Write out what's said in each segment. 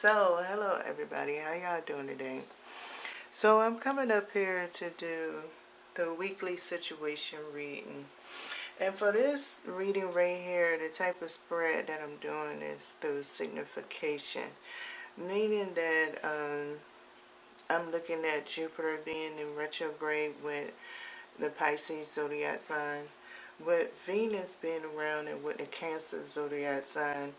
So, hello everybody, how y'all doing today? So, I'm coming up here to do the weekly situation reading. And for this reading right here, the type of spread that I'm doing is through signification. Meaning that I'm looking at Jupiter being in retrograde with the Pisces zodiac sign, with Venus being around and with the Cancer zodiac sign,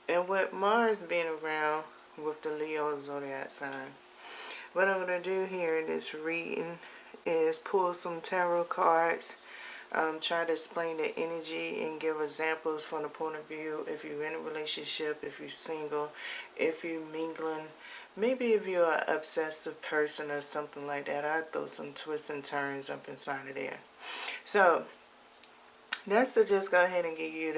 and with Mars being around with the Leo zodiac sign. What I'm going to do here in this reading is pull some tarot cards, try to explain the energy and give examples from the point of view if you're in a relationship, if you're single, if you're mingling, maybe if you're an obsessive person or something like that. I'll throw some twists and turns up inside of there. So that's to just go ahead and give you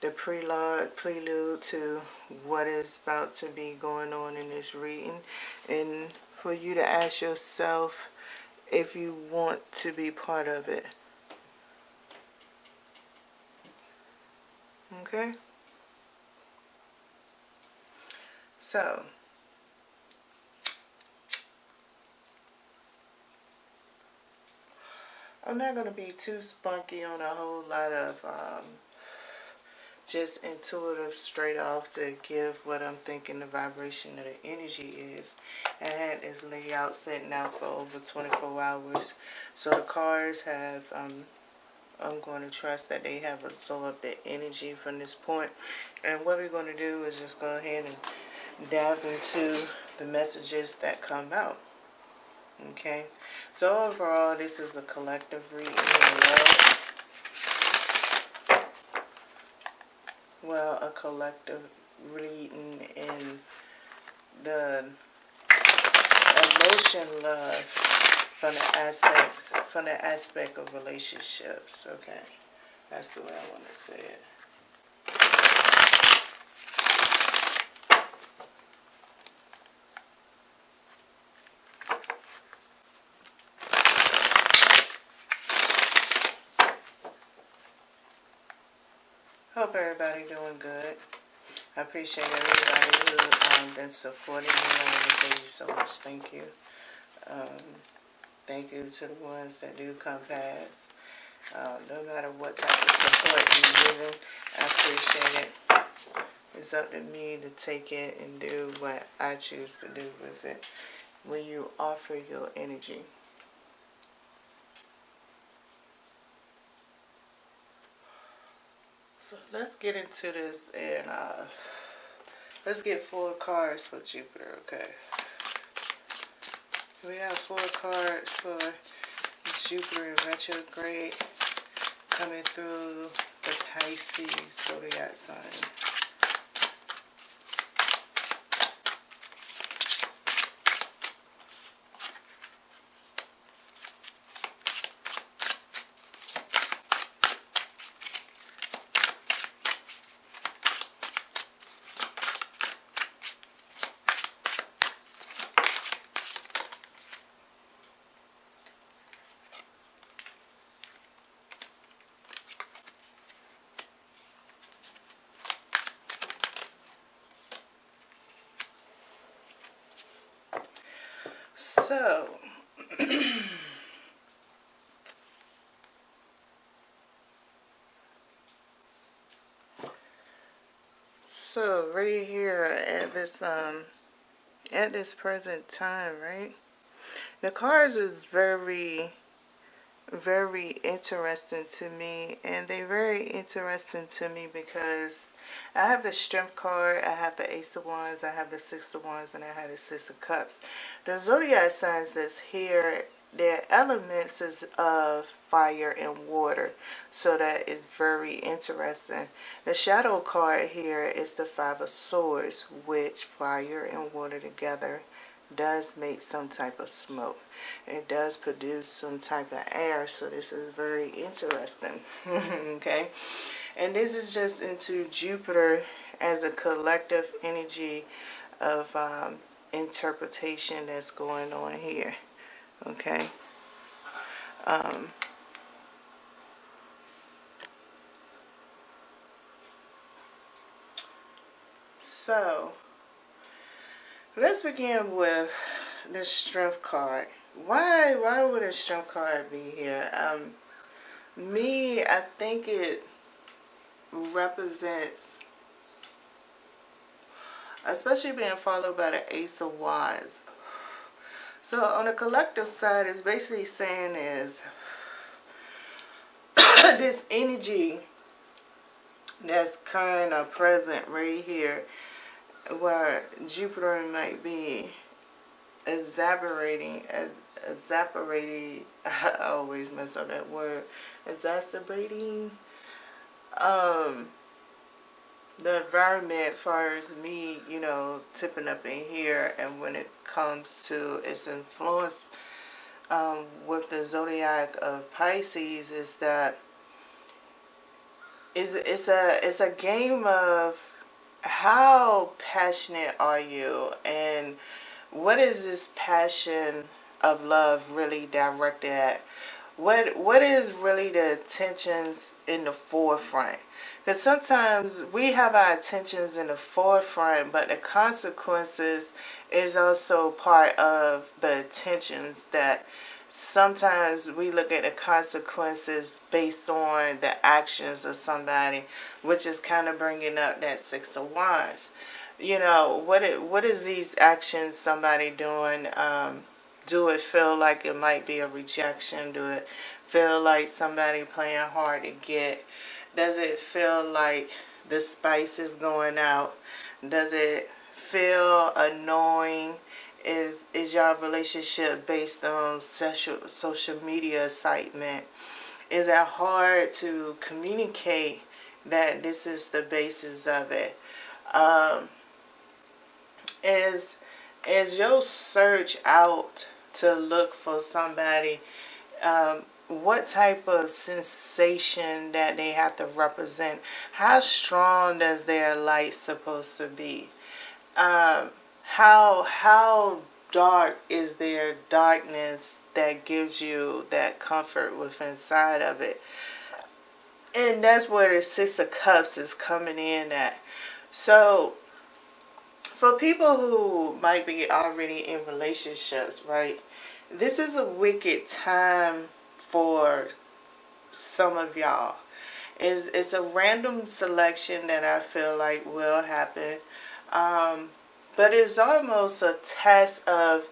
the prelude to what is about to be going on in this reading, and for you to ask yourself if you want to be part of it. Okay? So, I'm not going to be too spunky on a whole lot of just intuitive straight off to give what I'm thinking the vibration of the energy is. I had this layout sitting out for over 24 hours. So the cards have, I'm going to trust that they have absorbed the energy from this point. And what we're going to do is just go ahead and dive into the messages that come out. Okay, so overall this is a collective reading of love. Well, a collective reading in the emotion love from the aspect of relationships. Okay, that's the way I want to say it. Hope everybody doing good. I appreciate everybody who been supporting me. I want to thank you so much. Thank you. Thank you to the ones that do come past. No matter what type of support you're giving, I appreciate it. It's up to me to take it and do what I choose to do with it when you offer your energy. So let's get into this, and let's get 4 cards for Jupiter, okay? We have 4 cards for Jupiter in retrograde coming through the Pisces zodiac sign. So right here at this present time, right? The cards is very, very interesting to me, and they're very interesting to me because I have the Strength card, I have the Ace of Wands, I have the Six of Wands, and I have the Six of Cups. The zodiac signs that's here, their elements is of fire and water, so that is very interesting. The shadow card here is the Five of Swords, which fire and water together does make some type of smoke. It does produce some type of air, so this is very interesting. Okay, and this is just into Jupiter as a collective energy of interpretation that's going on here. Okay. So Let's begin with the Strength card. Why would a Strength card be here? I think it represents, especially being followed by the Ace of Wands. So on the collective side, it's basically saying is this energy that's current or present right here, where Jupiter might be evaporating. I always mess up that word. Exacerbating. The environment, as far as me, tipping up in here, and when it comes to its influence with the zodiac of Pisces, is that it's a game of how passionate are you, and what is this passion of love really directed at? What is really the attentions in the forefront? Because sometimes we have our attentions in the forefront, but the consequences is also part of the attentions. That sometimes we look at the consequences based on the actions of somebody, which is kind of bringing up that Six of Wands. What is these actions somebody doing? Do it feel like it might be a rejection? Do it feel like somebody playing hard to get? Does it feel like the spice is going out? Does it feel annoying? Is your relationship based on social media excitement? Is it hard to communicate that this is the basis of it? Is your search out to look for somebody? What type of sensation that they have to represent? How strong does their light supposed to be? How dark is their darkness that gives you that comfort within inside of it? And that's where the Six of Cups is coming in at. So for people who might be already in relationships, right? This is a wicked time for some of y'all. It's a random selection that I feel like will happen. But it's almost a test of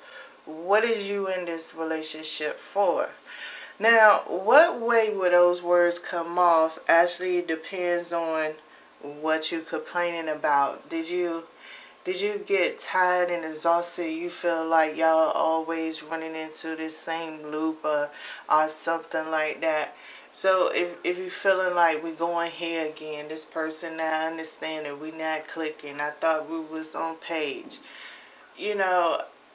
what is you in this relationship for. Now, what way would those words come off actually depends on what you're complaining about. Did you get tired and exhausted? You feel like y'all always running into this same loop or something like that. So if you're feeling like we're going here again, this person not understanding, we not clicking, I thought we was on page.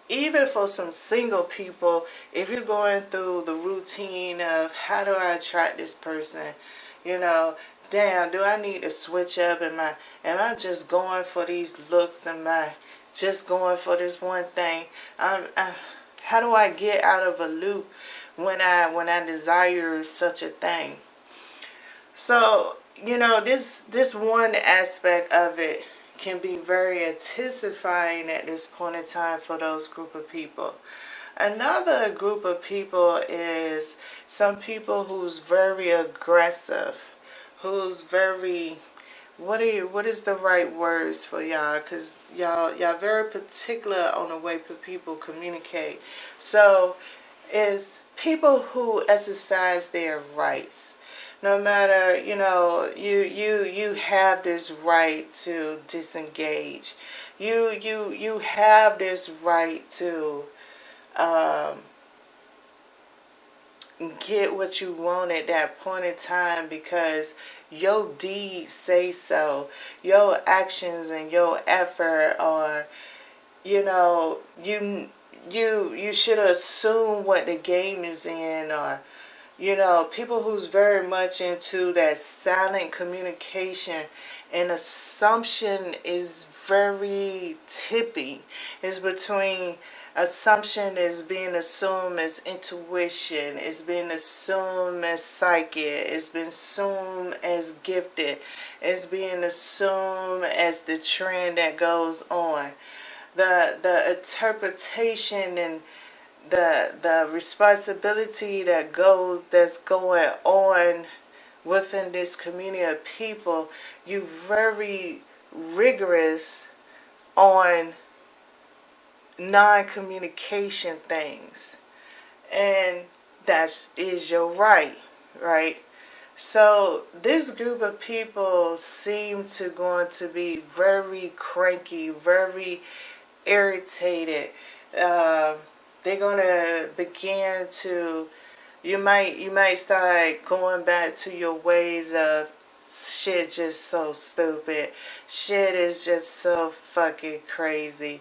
Even for some single people, if you're going through the routine of how do I attract this person, damn, do I need to switch up? Am I just going for these looks? Am I just going for this one thing? How do I get out of a loop when I desire such a thing? So, this one aspect of it can be very intensifying at this point in time for those group of people. Another group of people is some people who's very aggressive, who's very, what is the right words for y'all? Because y'all very particular on the way people communicate. So it's people who exercise their rights. No matter, you have this right to disengage. You have this right to get what you want at that point in time because your deeds say so. Your actions and your effort are, you should assume what the game is in, or people who's very much into that silent communication, and assumption is very tippy. It's between assumption is being assumed as intuition, it's being assumed as psychic, it's been assumed as gifted, it's being assumed as the trend that goes on. the interpretation and the responsibility that's going on within this community of people. You very rigorous on non-communication things, and that is your right. So this group of people seem to going to be very cranky, very irritated. They're gonna begin to. You might start going back to your ways of shit just so stupid. Shit is just so fucking crazy.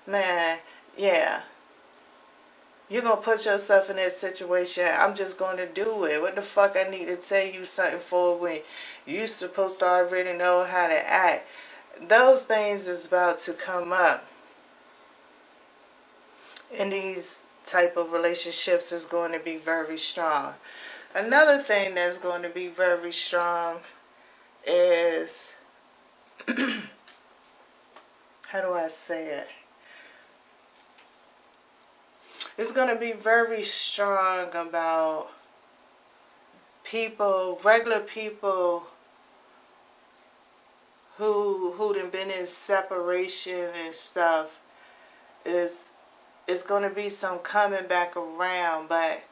Man, yeah. You're going to put yourself in that situation. I'm just going to do it. What the fuck I need to tell you something for when you're supposed to already know how to act? Those things is about to come up. And these type of relationships is going to be very strong. Another thing that's going to be very strong is, how do I say it? It's going to be very strong about people, regular people who done been in separation and stuff. It's going to be some coming back around. But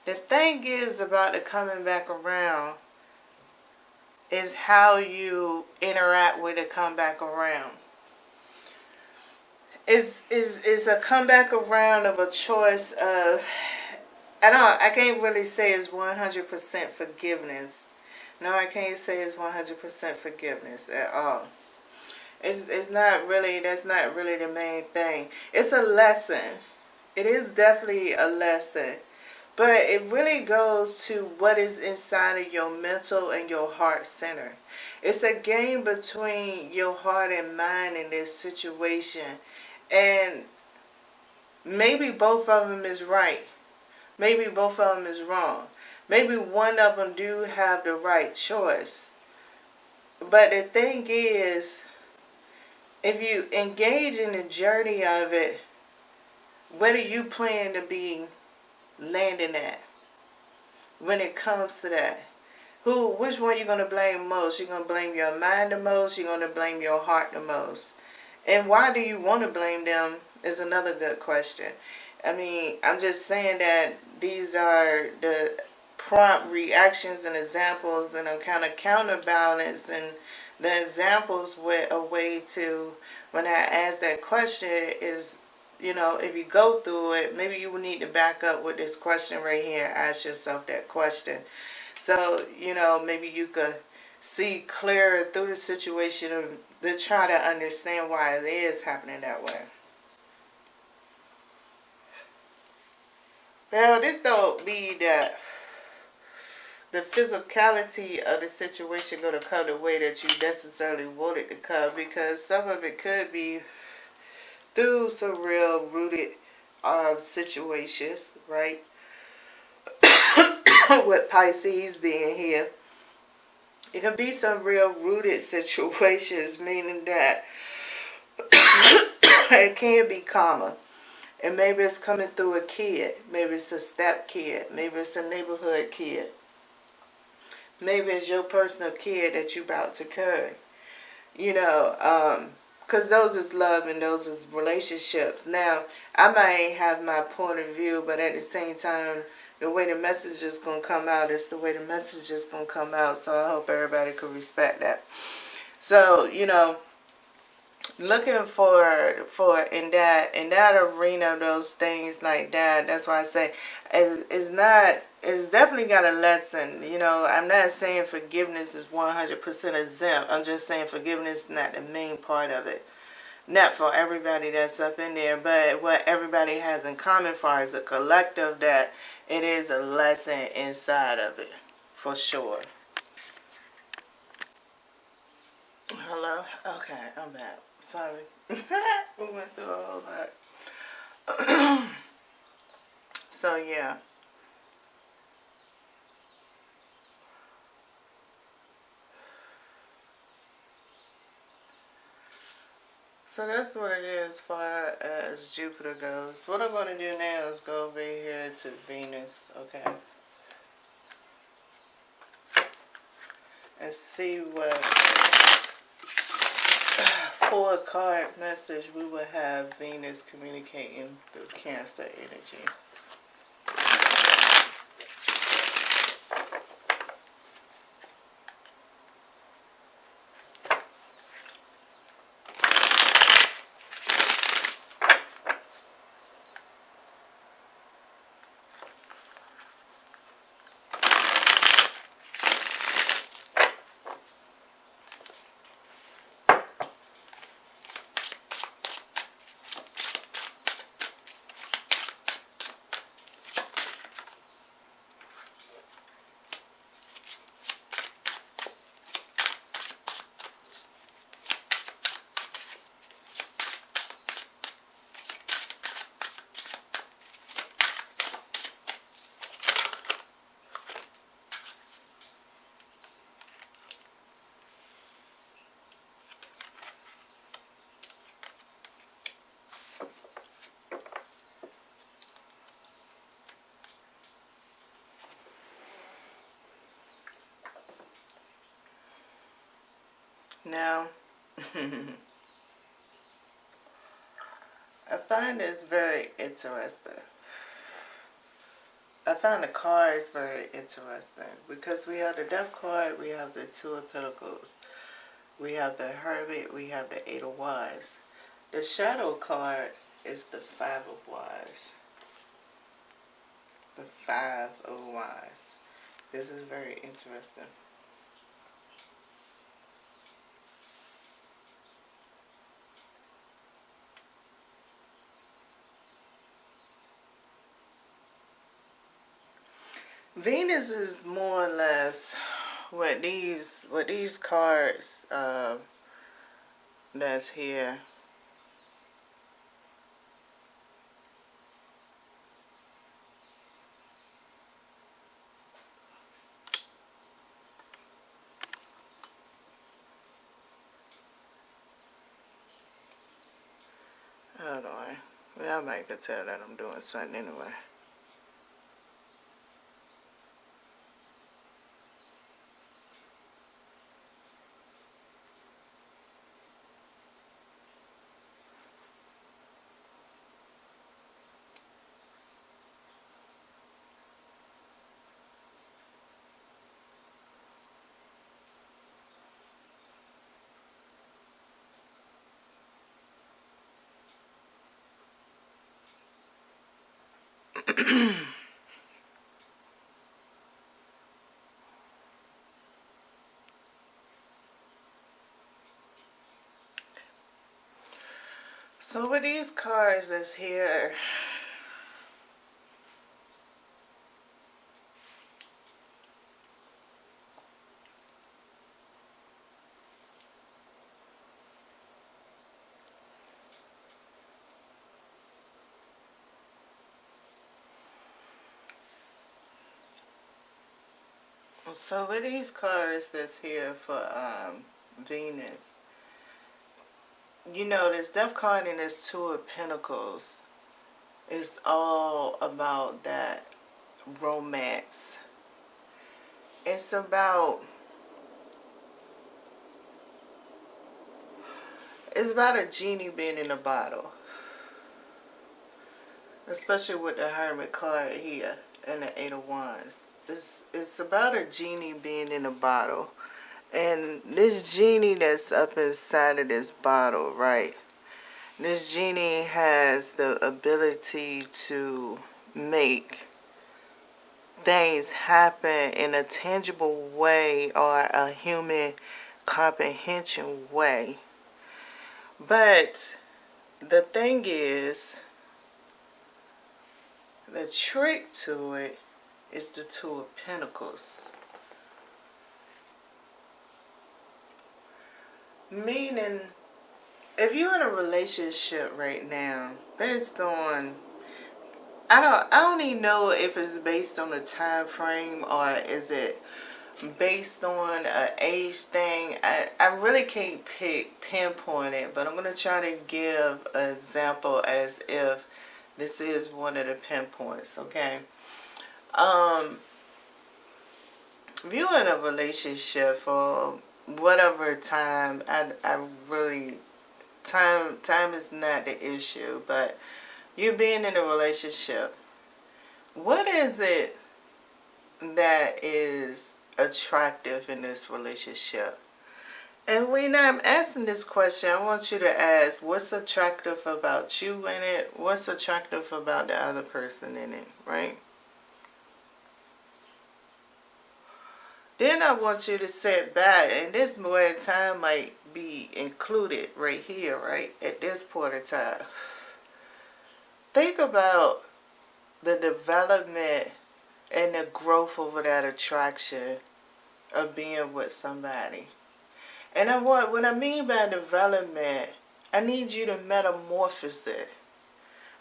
the thing is about the coming back around is how you interact with it come back around. Is a comeback around of a choice of, I can't really say it's 100% forgiveness. No, I can't say it's 100% forgiveness at all. It's not really, that's not really the main thing. It's a lesson. It is definitely a lesson. But it really goes to what is inside of your mental and your heart center. It's a game between your heart and mind in this situation. And maybe both of them is right. Maybe both of them is wrong. Maybe one of them do have the right choice. But the thing is, if you engage in the journey of it, where do you plan to be landing at when it comes to that? Which one you going to blame most? You're going to blame your mind the most? You're going to blame your heart the most? And why do you want to blame them is another good question. I mean, I'm just saying that these are the prompt reactions and examples, and I'm kind of counterbalancing the examples with a way to, when I ask that question is, if you go through it, maybe you will need to back up with this question right here and ask yourself that question. So, maybe you could see clearer through the situation and to try to understand why it is happening that way. Well, this don't mean that the physicality of the situation going to come the way that you necessarily want it to come, because some of it could be through some real rooted situations, right? With Pisces being here. It can be some real rooted situations, meaning that it can be karma. And maybe it's coming through a kid. Maybe it's a step kid. Maybe it's a neighborhood kid. Maybe it's your personal kid that you're about to carry. Because those is love and those is relationships. Now, I might have my point of view, but at the same time, the way the message is going to come out is the way the message is going to come out. So I hope everybody could respect that. So, looking for in that arena, those things like that. That's why I say it's definitely got a lesson. I'm not saying forgiveness is 100% exempt. I'm just saying forgiveness is not the main part of it. Not for everybody that's up in there, but what everybody has in common for as a collective, that it is a lesson inside of it, for sure. Hello? Okay, I'm back. Sorry. We went through a whole lot. So, yeah. So that's what it is as far as Jupiter goes. What I'm going to do now is go over here to Venus, okay? And see what for a card message we will have Venus communicating through Cancer energy. Now, I find this very interesting. I find the cards very interesting because we have the Death card, we have the Two of Pentacles, we have the Hermit, we have the Eight of Wands. The Shadow card is the Five of Wands. The Five of Wands. This is very interesting. Venus is more or less what these cards that's here. Hold on. Well, I might could tell that I'm doing something anyway. So with these cards that's here, for Venus, you know, this Death card and this Two of Pentacles is all about that romance. It's about a genie being in a bottle. Especially with the Hermit card here and the Eight of Wands. It's about a genie being in a bottle. And this genie that's up inside of this bottle, right? This genie has the ability to make things happen in a tangible way or a human comprehension way. But the thing is, the trick to it is the Two of Pentacles. Meaning, if you're in a relationship right now, based on, I don't even know if it's based on a time frame or is it based on an age thing. I really can't pinpoint it, but I'm going to try to give an example as if this is one of the pinpoints, okay? Viewing a relationship for whatever time, I really, time is not the issue, but you being in a relationship, what is it that is attractive in this relationship? And when I'm asking this question, I want you to ask, what's attractive about you in it? What's attractive about the other person in it, right? Then I want you to sit back, and this is where time might be included right here, right? At this point in time. Think about the development and the growth over that attraction of being with somebody. And what I mean by development, I need you to metamorphose it.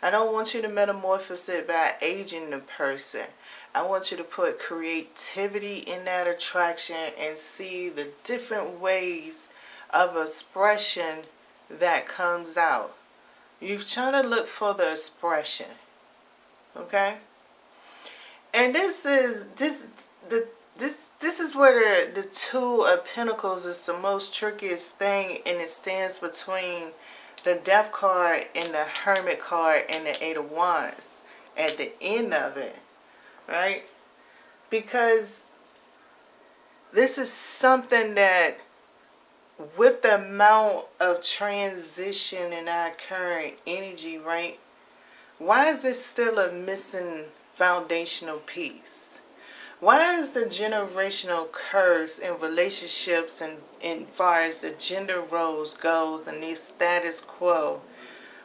I don't want you to metamorphose it by aging the person. I want you to put creativity in that attraction and see the different ways of expression that comes out. You're trying to look for the expression. Okay? And this is where the Two of Pentacles is the most trickiest thing, and it stands between the Death card and the Hermit card and the Eight of Wands at the end of it, right? Because this is something that, with the amount of transition in our current energy, right? Why is there still a missing foundational piece? Why is the generational curse in relationships and in far as the gender roles goes and the status quo?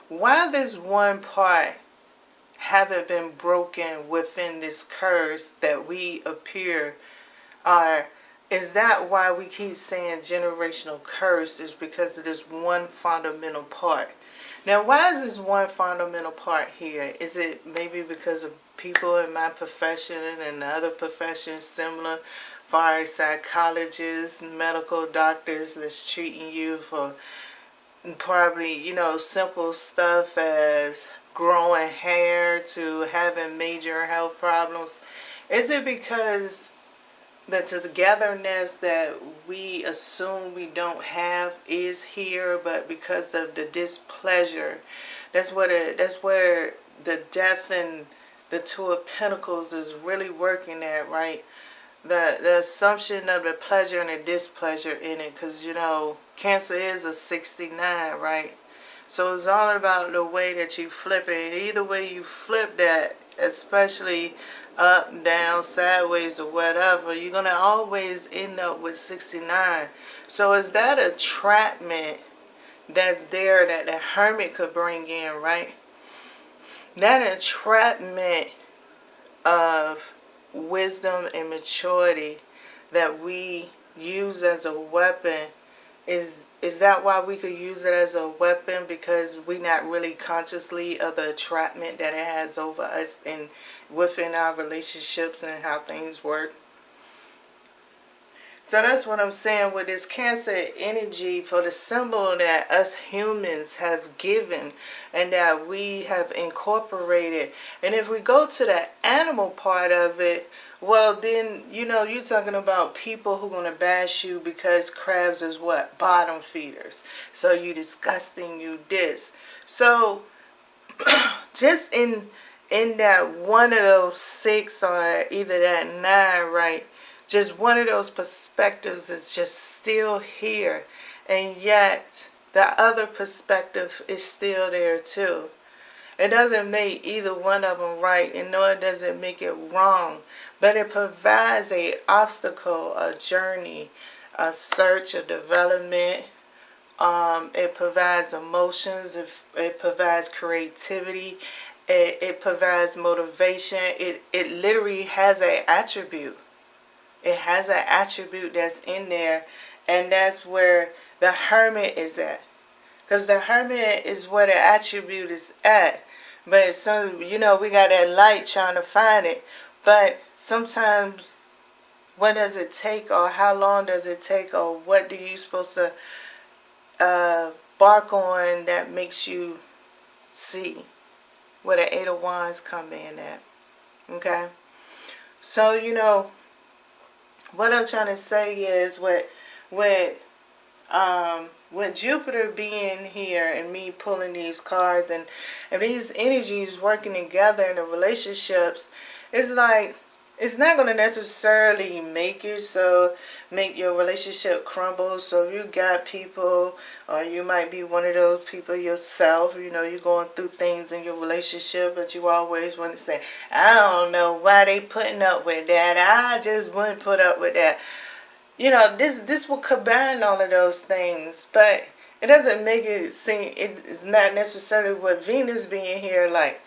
Why this one part haven't been broken within this curse that we appear are? Is that why we keep saying generational curse? Is because of this one fundamental part. Now, why is this one fundamental part here? Is it maybe because of people in my profession and other professions similar, far as psychologists, medical doctors that's treating you for probably, simple stuff as growing hair to having major health problems? Is it because the togetherness that we assume we don't have is here, but because of the displeasure, that's where the Death and the Two of Pentacles is really working at, right? The assumption of the pleasure and the displeasure in it, because Cancer is a 69, right? So it's all about the way that you flip it. And either way you flip that, especially up, down, sideways, or whatever, you're going to always end up with 69. So is that a entrapment that's there that the Hermit could bring in, right? That entrapment of wisdom and maturity that we use as a weapon, is that why we could use it as a weapon? Because we're not really consciously of the entrapment that it has over us and within our relationships and how things work. So that's what I'm saying with this Cancer energy, for the symbol that us humans have given and that we have incorporated. And if we go to the animal part of it, well then, you're talking about people who are going to bash you because crabs is what? Bottom feeders. So you disgusting, you this. So just in that one of those 6 or either that 9, right? Just one of those perspectives is just still here. And yet, the other perspective is still there too. It doesn't make either one of them right, and nor does it make it wrong. But it provides an obstacle, a journey, a search, a development. It provides emotions. It provides creativity. It provides motivation. It literally has an attribute. It has an attribute that's in there, and that's where the Hermit is at. Because the Hermit is where the attribute is at. But we got that light trying to find it. But sometimes what does it take, or how long does it take, or what do you supposed to bark on that makes you see, where the Eight of Wands come in at. Okay, so what I'm trying to say is with Jupiter being here and me pulling these cards and these energies working together in the relationships, it's like it's not going to necessarily make your relationship crumble. So if you got people, or you might be one of those people yourself, you're going through things in your relationship, but you always want to say, I don't know why they putting up with that. I just wouldn't put up with that. This will combine all of those things, but it doesn't make it seem, it's not necessarily with Venus being here, like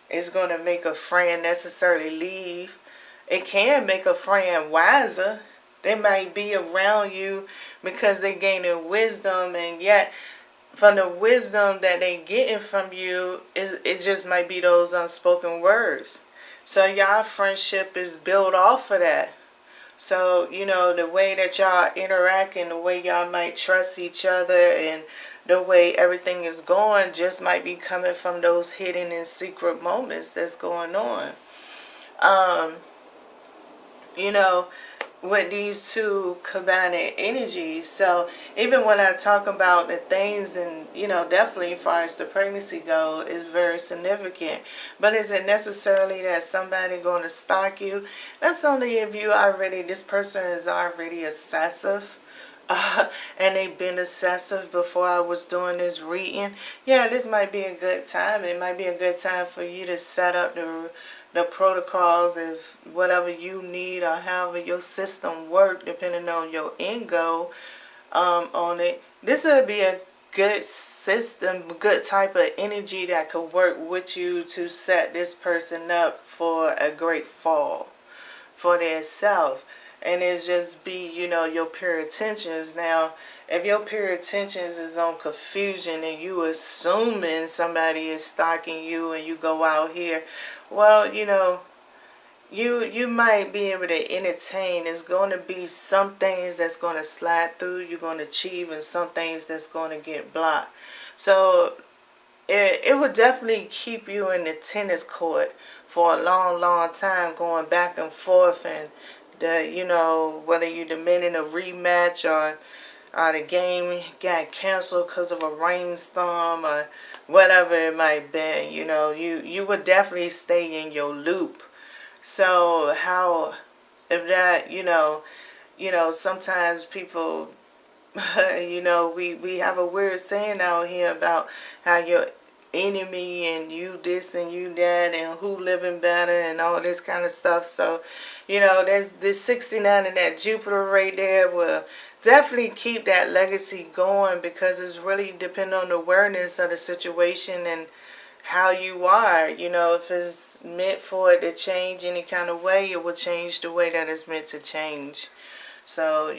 it's going to make a friend necessarily leave. It can make a friend wiser. They might be around you because they're gaining wisdom, and yet from the wisdom that they're getting from you, it just might be those unspoken words. So y'all friendship is built off of that. So, the way that y'all interact and the way y'all might trust each other and the way everything is going just might be coming from those hidden and secret moments that's going on. With these two combining energies. So even when I talk about the things, and definitely as far as the pregnancy go, is very significant. But is it necessarily that somebody going to stalk you? That's only if this person is already obsessive. And they've been obsessive before I was doing this reading. Yeah, this might be a good time. It might be a good time for you to set up the protocols of whatever you need, or however your system work, depending on your end goal on it. This would be a good system, good type of energy that could work with you to set this person up for a great fall for their self. And it's just be, your pure intentions. Now, if your pure intentions is on confusion and you assuming somebody is stalking you and you go out here, well, you might be able to entertain. There's going to be some things that's going to slide through, you're going to achieve, and some things that's going to get blocked. So it would definitely keep you in the tennis court for a long, long time, going back and forth, and whether you're demanding a rematch, or the game got canceled because of a rainstorm, or whatever it might be, you would definitely stay in your loop. So if that, sometimes people, we have a weird saying out here about how your enemy and you this and you that, and who living better and all this kind of stuff. So, there's this 69 and that Jupiter right there will definitely keep that legacy going, because it's really depending on the awareness of the situation and how you are. If it's meant for it to change any kind of way, it will change the way that it's meant to change. So,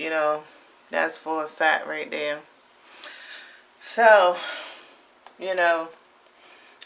that's for a fact right there. So,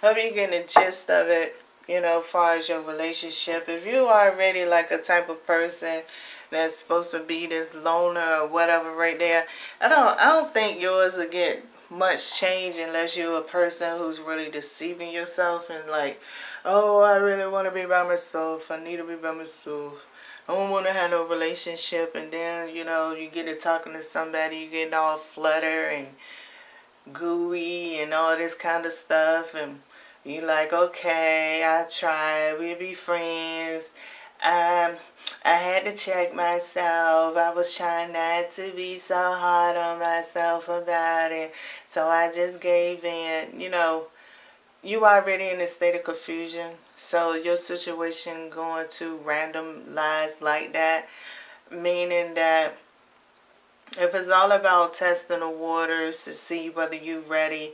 hope you're getting the gist of it, as far as your relationship. If you are already like a type of person that's supposed to be this loner or whatever right there, I don't think yours will get much change unless you're a person who's really deceiving yourself and like, oh, I really want to be by myself, I need to be by myself, I don't want to have no relationship. And then you get to talking to somebody, you get all flutter and gooey and all this kind of stuff, and you like, okay, I try, we'll be friends. I had to check myself. I was trying not to be so hard on myself about it, so I just gave in. You already in a state of confusion, so your situation going to randomize like that, meaning that if it's all about testing the waters to see whether you're ready,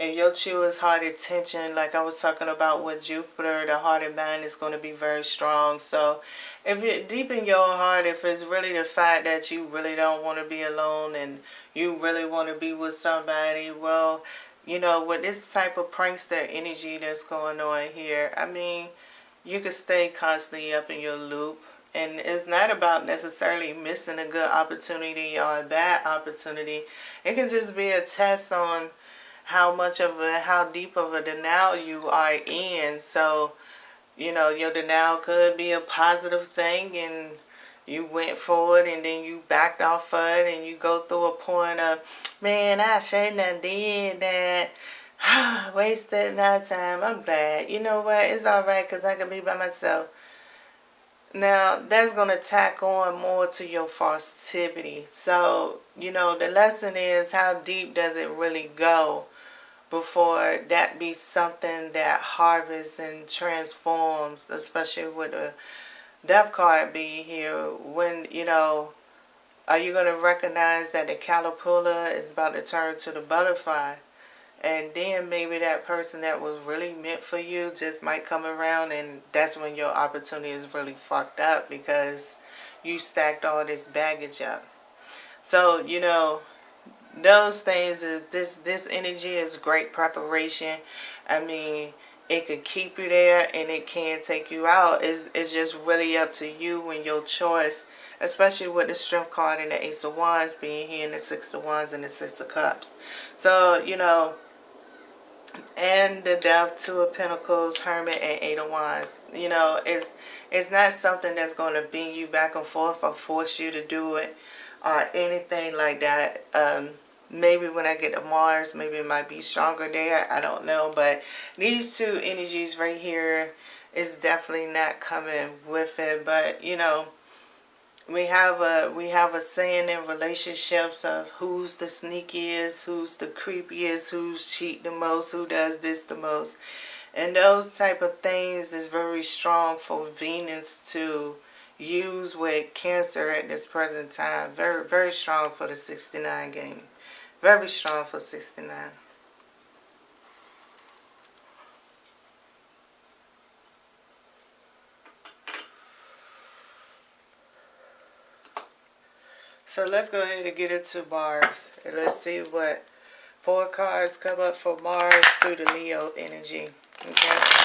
and your choose heart intention, like I was talking about with Jupiter, the heart and mind is going to be very strong. So if you're deep in your heart, if it's really the fact that you really don't want to be alone and you really want to be with somebody, well, with this type of prankster energy that's going on here, I mean, you can stay constantly up in your loop. And it's not about necessarily missing a good opportunity or a bad opportunity. It can just be a test on how deep of a denial you are in. So, you know, your denial could be a positive thing, and you went forward and then you backed off of it, and you go through a point of, man, I shouldn't have did that. Wasted my time. I'm glad. You know what? It's alright because I can be by myself. Now, that's going to tack on more to your positivity. So, you know, the lesson is, how deep does it really go before that be something that harvests and transforms, especially with the death card being here. When, you know, are you going to recognize that the caterpillar is about to turn to the butterfly? And then maybe that person that was really meant for you just might come around, and that's when your opportunity is really fucked up because you stacked all this baggage up. So, you know, those things, this energy is great preparation. I mean, it could keep you there and it can take you out. It's just really up to you and your choice, especially with the Strength card and the Ace of Wands being here, and the Six of Wands and the Six of Cups. So, you know, and the Death, Two of Pentacles, Hermit, and Eight of Wands. You know, it's not something that's going to bring you back and forth or force you to do it or anything like that. Maybe when I get to Mars, maybe it might be stronger there. I don't know. But these two energies right here is definitely not coming with it. But, you know, we have a saying in relationships of who's the sneakiest, who's the creepiest, who's cheat the most, who does this the most. And those type of things is very strong for Venus to use with Cancer at this present time. Very, very strong for the 69 game. Very strong for 69. So let's go ahead and get into Mars. And let's see what 4 cards come up for Mars through the Leo energy. Okay.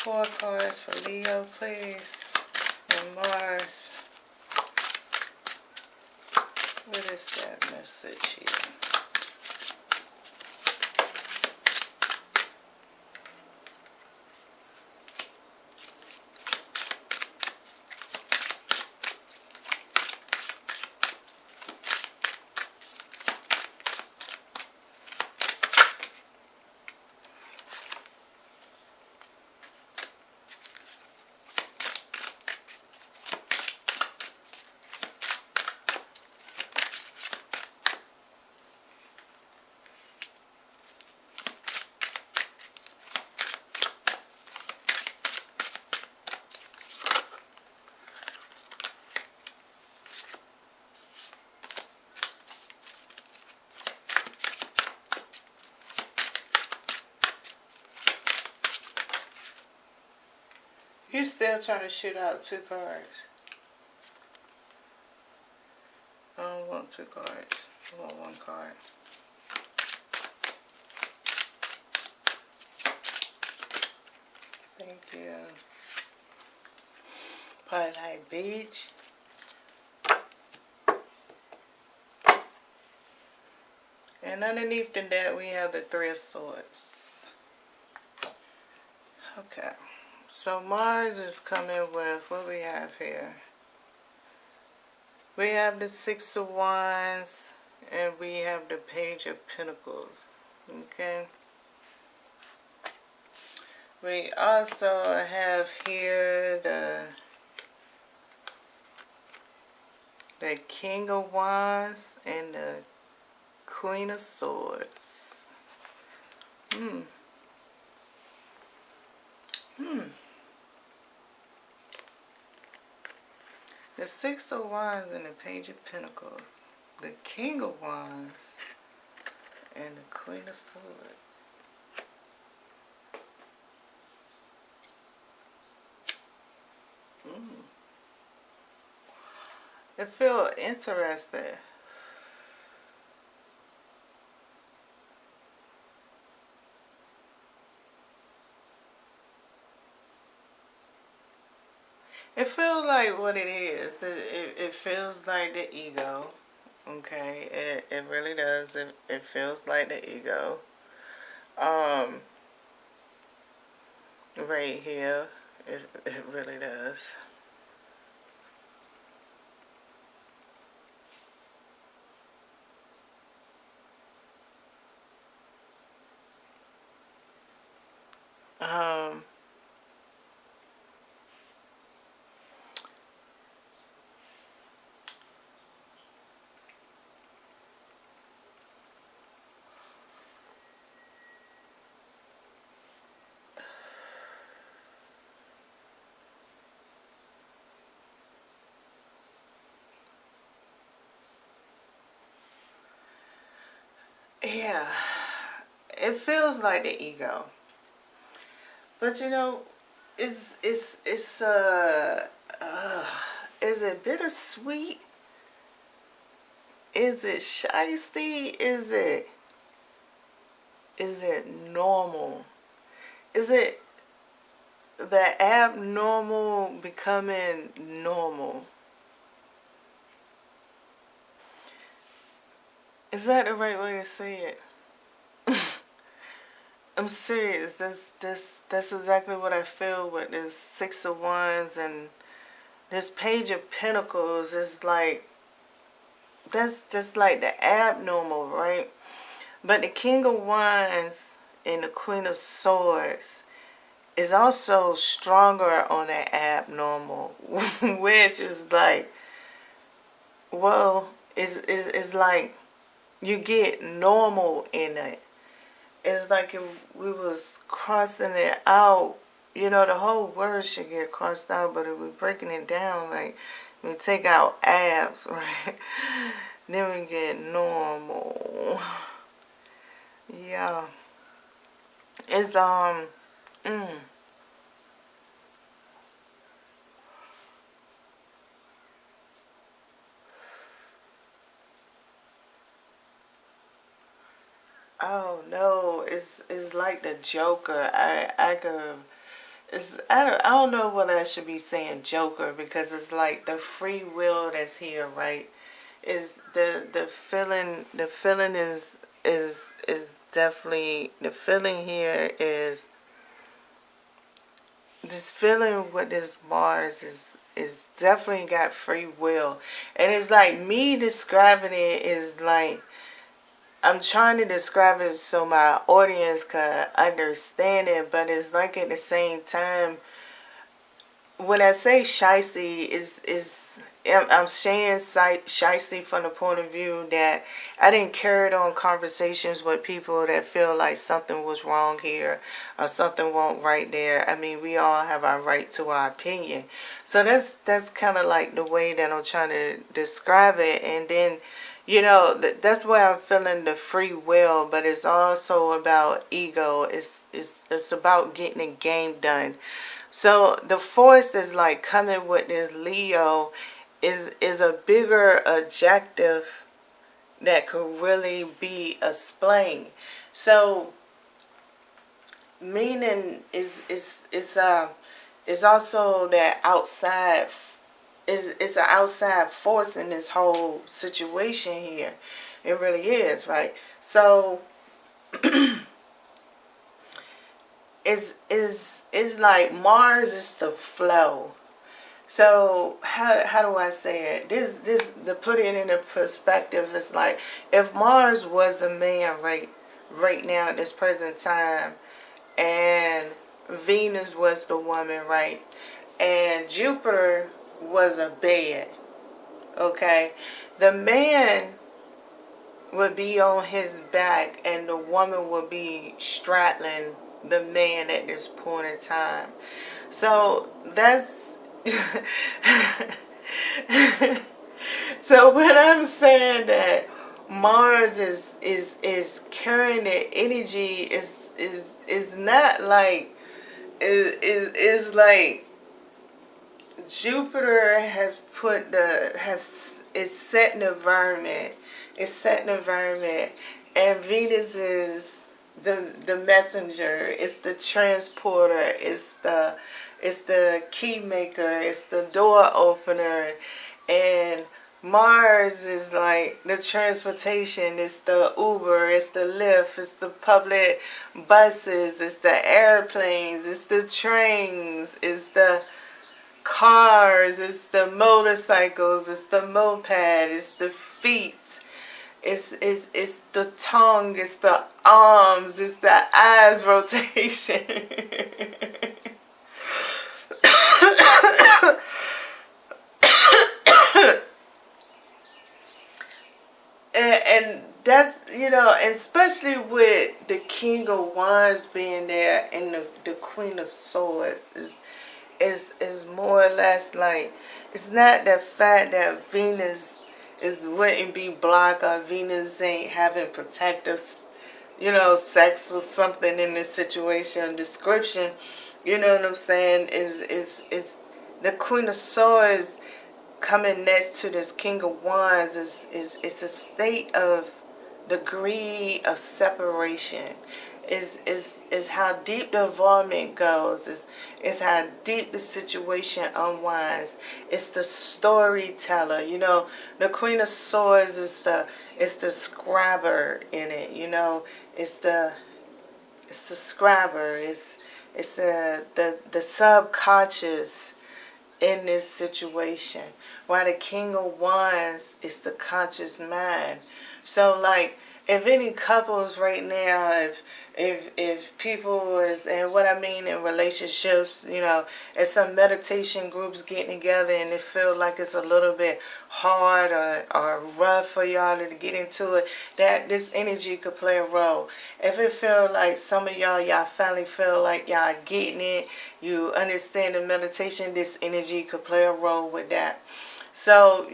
Four cards for Leo, please. And Mars. What is that message here? You're still trying to shoot out 2 cards. I don't want 2 cards. I want 1 card. Thank you. Probably like, bitch. And underneath the that we have the 3 of Swords. Okay. So Mars is coming with, what we have here? We have the 6 of Wands, and we have the Page of Pentacles. Okay. We also have here the King of Wands and the Queen of Swords. The Six of Wands and the Page of Pentacles. The King of Wands and the Queen of Swords. It feels interesting. It feels like what it is. It feels like the ego. Okay, it really does. It feels like the ego. Right here, it really does. Yeah, it feels like the ego, but you know, it's is it bittersweet? Is it shiesty? Is it normal? Is it the abnormal becoming normal? Is that the right way to say it? I'm serious. That's exactly what I feel with this Six of Wands and this Page of Pentacles. Is like, that's just like the abnormal, right? But the King of Wands and the Queen of Swords is also stronger on the abnormal, which is like, well, is like you get normal in it. It's like if we was crossing it out. You know, the whole word should get crossed out, but if we're breaking it down, like we take out abs, right? Then we get normal. Yeah. It's Oh no, it's like the Joker. I could I don't know whether I should be saying Joker, because it's like the free will that's here, right? Is the feeling is definitely, the feeling here is this feeling with this Mars is definitely got free will. And it's like me describing it is like, I'm trying to describe it so my audience can understand it, but it's like at the same time, when I say shiesty, I'm saying shiesty from the point of view that I didn't carry on conversations with people that feel like something was wrong here or something wrong right there. I mean, we all have our right to our opinion. So that's kind of like the way that I'm trying to describe it. And then, you know, that's where I'm feeling the free will, but it's also about ego. It's about getting the game done. So the force is like coming with this Leo is a bigger objective that could really be explained. So meaning is also that outside, it's an outside force in this whole situation here. It really is, right? So it's like Mars is the flow. So how do I say it? This to put it in a perspective, it's like if Mars was a man right now at this present time, and Venus was the woman, right? And Jupiter was a bed, okay? The man would be on his back and the woman would be straddling the man at this point in time. So that's So when I'm saying that Mars is carrying the energy, is not like is like Jupiter has put is set an environment. It's set an environment, and Venus is the messenger. It's the transporter. It's the key maker. It's the door opener, and Mars is like the transportation. It's the Uber. It's the Lyft. It's the public buses. It's the airplanes. It's the trains. It's the cars, it's the motorcycles, it's the moped, it's the feet, it's the tongue, it's the arms, it's the eyes rotation. and that's, and especially with the King of Wands being there and the Queen of Swords is more or less like, it's not the fact that Venus wouldn't be blocked, or Venus ain't having protective, sex or something in this situation description. You know what I'm saying? Is the Queen of Swords coming next to this King of Wands is a state of degree of separation. Is how deep the involvement goes. Is how deep the situation unwinds. It's the storyteller. The Queen of Swords is the scriber in it. It's the scriber. It's the subconscious in this situation. While the King of Wands is the conscious mind. So like, if any couples right now, if people is, and what I mean in relationships, if some meditation groups getting together and it feel like it's a little bit hard or rough for y'all to get into it, that this energy could play a role. If it feel like some of y'all finally feel like y'all getting it, you understand the meditation, this energy could play a role with that. So,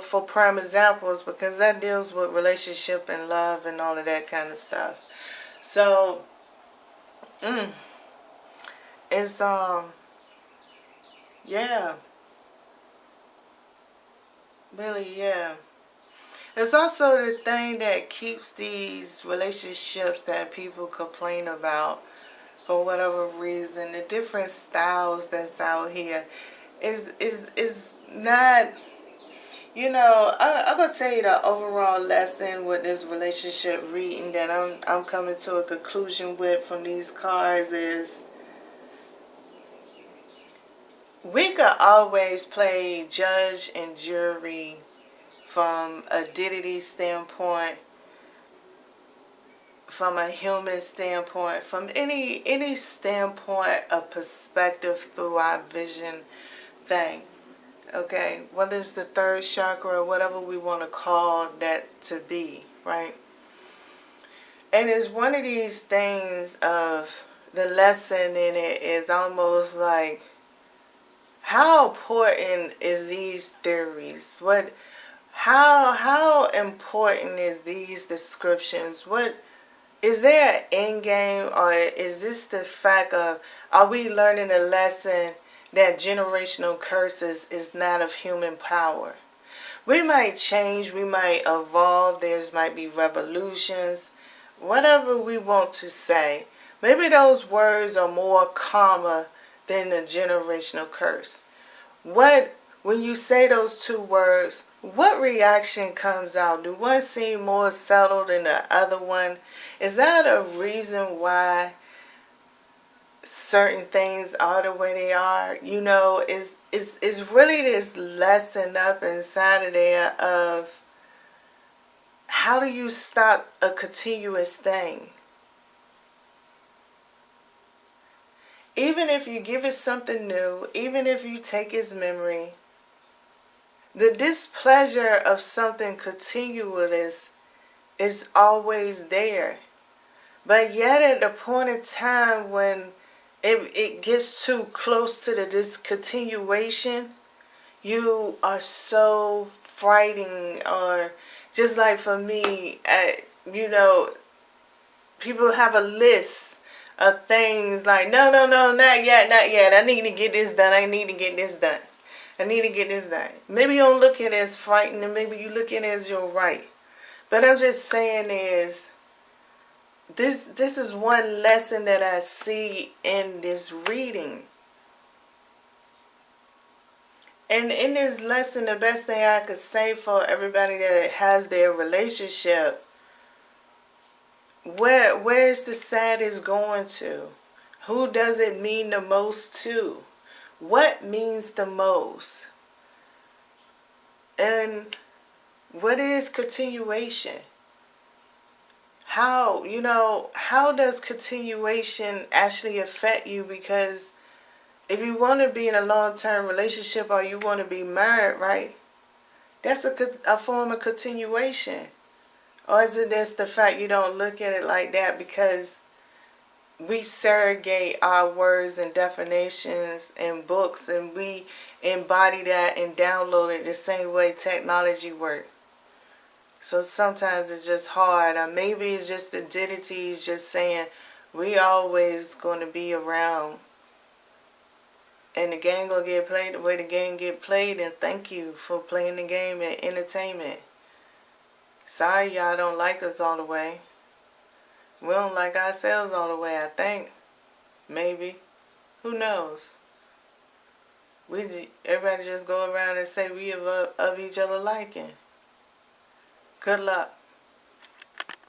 for prime examples, because that deals with relationship and love and all of that kind of stuff. So, it's, yeah. Really, yeah. It's also the thing that keeps these relationships that people complain about for whatever reason, the different styles that's out here, is not... I'm going to tell you the overall lesson with this relationship reading that I'm coming to a conclusion with from these cards is, we could always play judge and jury from a deity standpoint, from a human standpoint, from any standpoint of perspective through our vision thing. Okay, whether it's the third chakra or whatever we want to call that to be, right? And it's one of these things of the lesson in it is almost like, how important is these theories? How important is these descriptions? Is there an end game, or is this the fact of, are we learning a lesson that generational curses is not of human power? We might change, we might evolve, there's might be revolutions, whatever we want to say. Maybe those words are more calmer than the generational curse. When you say those two words, what reaction comes out? Do one seem more settled than the other one? Is that a reason why certain things are the way they are? Is really this lesson up inside of there of, how do you stop a continuous thing? Even if you give it something new, even if you take its memory, the displeasure of something continuous is always there. But yet at the point in time when it gets too close to the discontinuation, you are so frightening, or just like for me, you know, people have a list of things like, no, not yet. I need to get this done. I need to get this done. Maybe you don't look at it as frightening. Maybe you look at it as you're right. But I'm just saying is, this is one lesson that I see in this reading. And in this lesson, the best thing I could say for everybody that has their relationship, where is the saddest going to? Who does it mean the most to? What means the most? And what is continuation? How does continuation actually affect you? Because if you want to be in a long-term relationship or you want to be married, right? That's a form of continuation. Or is it just the fact you don't look at it like that because we surrogate our words and definitions in books, and we embody that and download it the same way technology works. So sometimes it's just hard, or maybe it's just the deities just saying we always going to be around, and the game gonna get played the way the game get played, and thank you for playing the game and entertainment. Sorry y'all don't like us all the way. We don't like ourselves all the way, I think. Maybe. Who knows? Everybody just go around and say we of each other liking. Good luck.